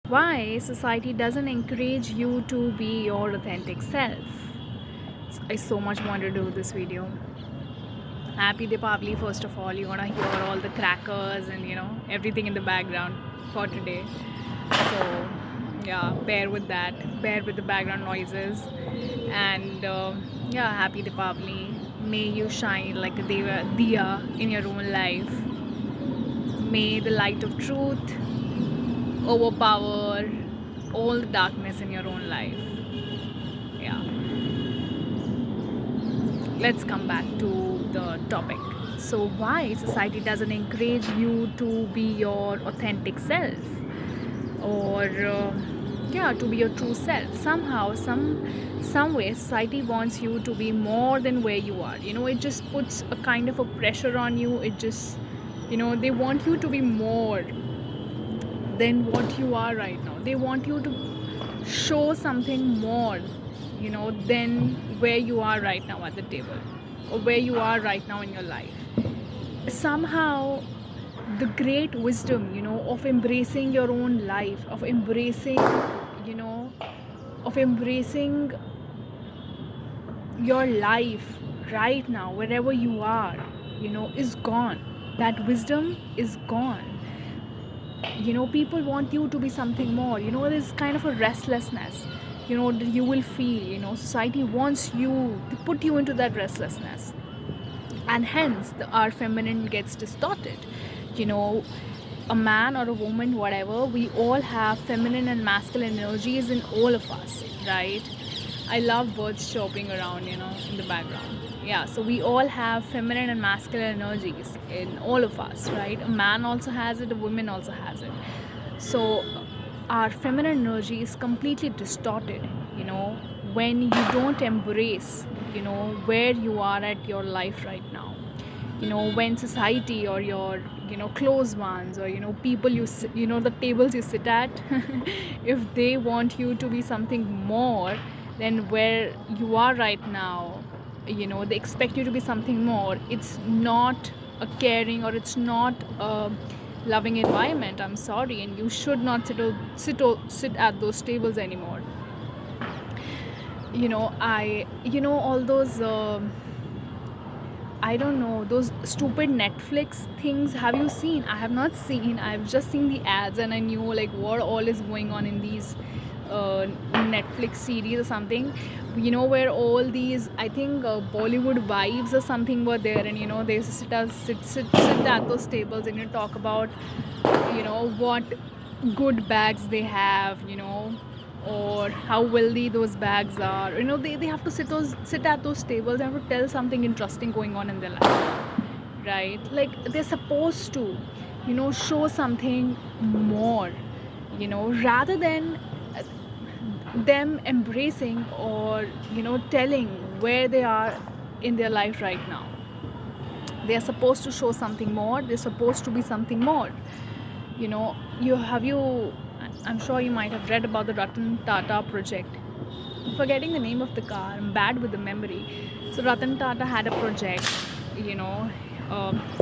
Why society doesn't encourage you to be your authentic self. I so much want to do this video. Happy Deepavali, first of all. You're gonna hear all the crackers and everything in the background for today. So, yeah, bear with that. Bear with the background noises. And yeah, happy Deepavali. May you shine like a diya in your own life. May the light of truth overpower all the darkness in your own life. Yeah, let's come back to the topic. So, why society doesn't encourage you to be your authentic self, or yeah, to be your true self? Somehow, some way, society wants you to be more than where you are. It just puts a kind of a pressure on you. It just, they want you to be more than what you are right now. They want you to show something more, than where you are right now at the table, or where you are right now in your life. Somehow, the great wisdom, of embracing your own life, you know, of embracing your life right now, wherever you are, is gone. That wisdom is gone. People want you to be something more. There's kind of a restlessness, that you will feel. Society wants you to put you into that restlessness, and hence our feminine gets distorted. you know a man or a woman, whatever, we all have feminine and masculine energies in all of us, right? I love birds chirping around, in the background. Yeah, so we all have feminine and masculine energies in all of us, right? A man also has it, a woman also has it. So our feminine energy is completely distorted, when you don't embrace, where you are at your life right now. When society or your close ones, or people the tables you sit at, if they want you to be something more than where you are right now, they expect you to be something more. It's not a caring, or it's not a loving environment. I'm sorry, and you should not sit at those tables anymore. All those I don't know, those stupid Netflix things. Have you seen? I have not seen. I've just seen the ads, and I knew like what all is going on in these Netflix series or something. Where all these, I think, Bollywood wives or something were there, and they used to sit at those tables, and talk about what good bags they have, or how wealthy those bags are. They have to sit at those tables and have to tell something interesting going on in their life, right? Like they're supposed to show something more, rather than them embracing, or telling where they are in their life right now. They are supposed to show something more. They're supposed to be something more. You I'm sure you might have read about the Ratan Tata project. I'm forgetting the name of the car. I'm bad with the memory. So Ratan Tata had a project.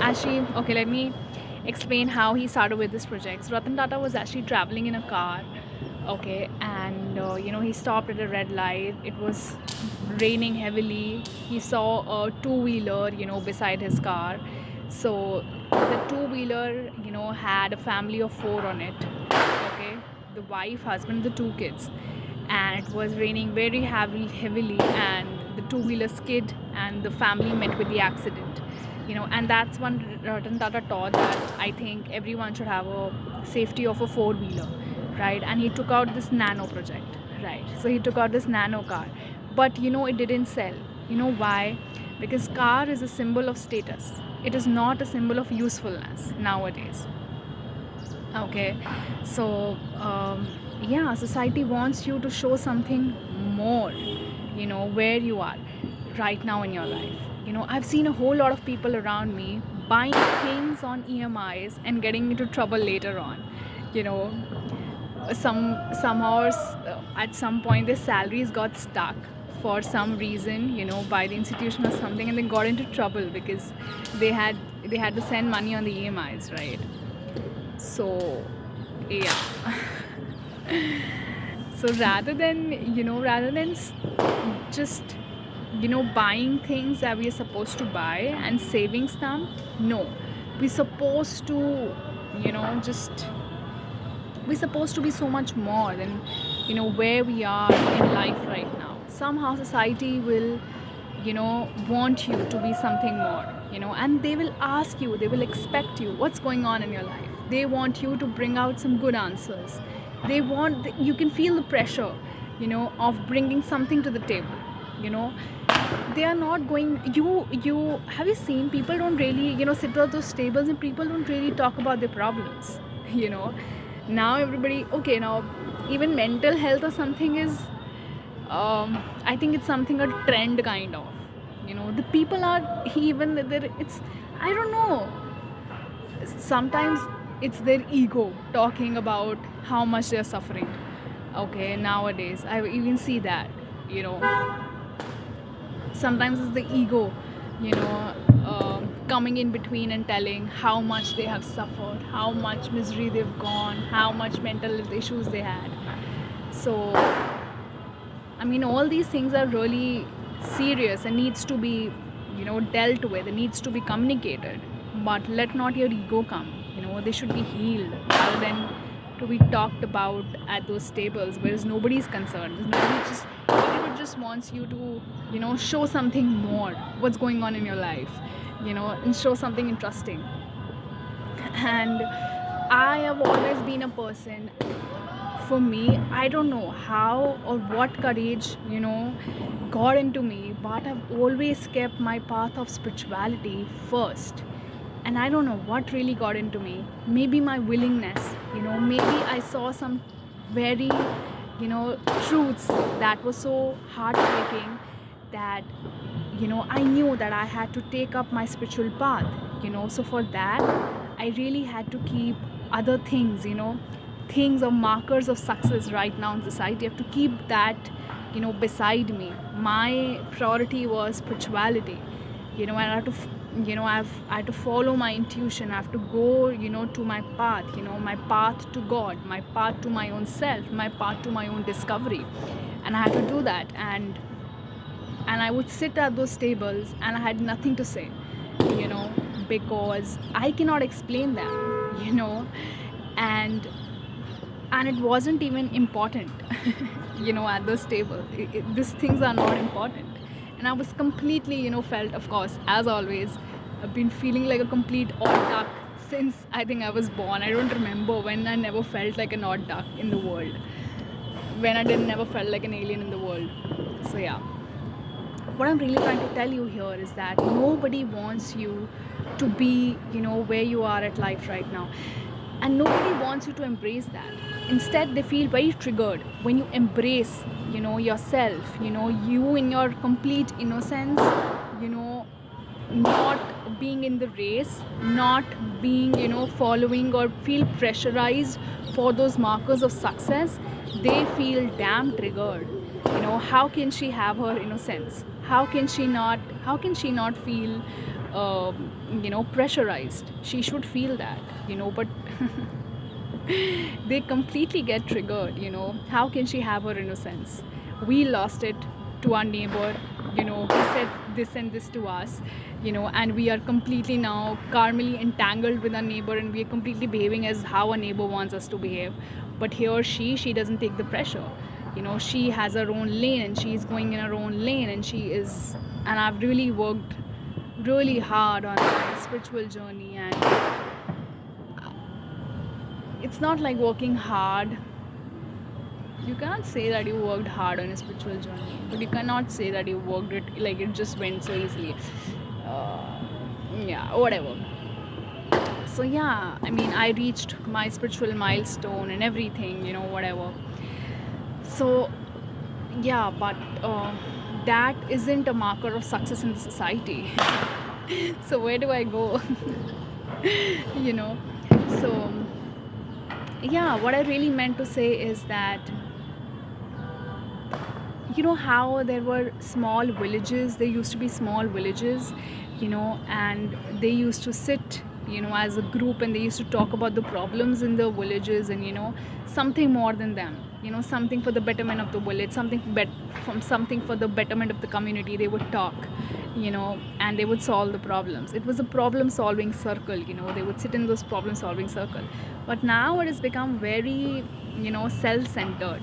Actually, okay, let me explain how he started with this project. So Ratan Tata was actually traveling in a car, okay, and he stopped at a red light. It was raining heavily. He saw a two-wheeler, beside his car. So the two-wheeler, had a family of four on it, okay, the wife, husband, the two kids. And it was raining very heavily, and the two-wheeler skid, and the family met with the accident. And that's when Ratan Tata taught that I think everyone should have a safety of a four-wheeler, right? And he took out this nano project, right? So he took out this nano car, but it didn't sell. Why? Because car is a symbol of status. It is not a symbol of usefulness nowadays. Okay, so yeah, society wants you to show something more, where you are right now in your life. I've seen a whole lot of people around me buying things on EMIs and getting into trouble later on. you know somehow, at some point, their salaries got stuck for some reason, by the institution or something, and they got into trouble because they had to send money on the EMIs, right? So yeah. So rather than just buying things that we are supposed to buy and saving some, no, we're supposed to just we're supposed to be so much more than where we are in life right now. Somehow society will want you to be something more, and they will ask you, they will expect you what's going on in your life. They want you to bring out some good answers. You can feel the pressure of bringing something to the table. you know they are not going, you have you seen people don't really sit at those tables, and people don't really talk about their problems. you know now everybody, okay, now even mental health or something is, I think it's something a trend kind of. The people are, even there, it's, I don't know, sometimes it's their ego talking about how much they're suffering. Okay, nowadays I even see that. you know Sometimes it's the ego, you know coming in between and telling how much they have suffered, how much misery they've gone, how much mental health issues they had. So I mean, all these things are really serious and needs to be, dealt with. It needs to be communicated. But let not your ego come. They should be healed rather than to be talked about at those tables, whereas nobody's concerned. Everybody just wants you to, show something more. What's going on in your life, and show something interesting. And I have always been a person, for me, I don't know how or what courage got into me, but I've always kept my path of spirituality first. And I don't know what really got into me. Maybe my willingness, maybe I saw some very truths that were so heartbreaking, that I knew that I had to take up my spiritual path. So for that, I really had to keep other things, things or markers of success right now in society. I have to keep that beside me. My priority was spirituality. And I have to I had to follow my intuition. I have to go to my path, my path to God, my path to my own self, my path to my own discovery. And I had to do that. And I would sit at those tables and I had nothing to say, because I cannot explain them, and and it wasn't even important. At this table, these things are not important. And I was completely, felt, of course, as always, I've been feeling like a complete odd duck since I think I was born. I don't remember when I never felt like an odd duck in the world, when I didn't never felt like an alien in the world. So yeah, what I'm really trying to tell you here is that nobody wants you to be, where you are at life right now. And nobody wants you to embrace that. Instead, they feel very triggered when you embrace, yourself, you in your complete innocence, not being in the race, not being, following or feel pressurized for those markers of success. They feel damn triggered. How can she have her innocence? How can she not feel pressurized? She should feel that, but they completely get triggered. How can she have her innocence? We lost it to our neighbor. He said this and this to us, and we are completely now karmally entangled with our neighbor, and we are completely behaving as how a neighbor wants us to behave. But here she doesn't take the pressure. She has her own lane, and she's going in her own lane, and I've really worked really hard on my spiritual journey. And it's not like working hard. You cannot say that you worked hard on a spiritual journey, but you cannot say that you worked it like it just went so easily. Yeah, whatever. So yeah, I mean, I reached my spiritual milestone and everything, whatever. So yeah, but that isn't a marker of success in the society. So where do I go? you know so yeah, what I really meant to say is that, how there were small villages, there used to be small villages, and they used to sit, as a group, and they used to talk about the problems in the villages, and something more than them, something for the betterment of the village, something for the betterment of the community. They would talk, and they would solve the problems. It was a problem solving circle. They would sit in those problem solving circle. But now it has become very, self centered.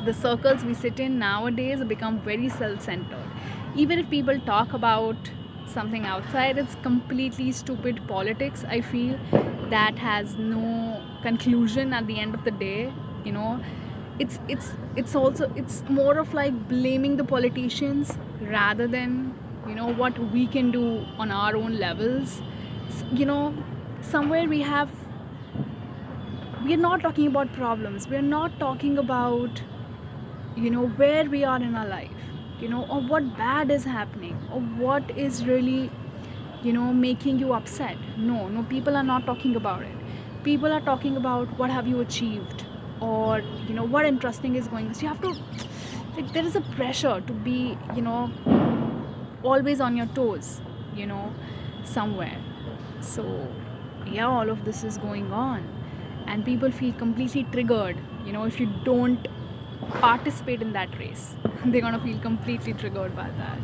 The circles we sit in nowadays become very self centered. Even if people talk about something outside, it's completely stupid politics, I feel, that has no conclusion at the end of the day. you know it's more of like blaming the politicians rather than what we can do on our own levels. Somewhere we are not talking about problems, we are not talking about where we are in our life, or what bad is happening, or what is really making you upset. No, people are not talking about it. People are talking about what have you achieved, or what interesting is going on. So you have to, like, there is a pressure to be always on your toes, somewhere. So yeah, all of this is going on, and people feel completely triggered. If you don't participate in that race, they're gonna feel completely triggered by that.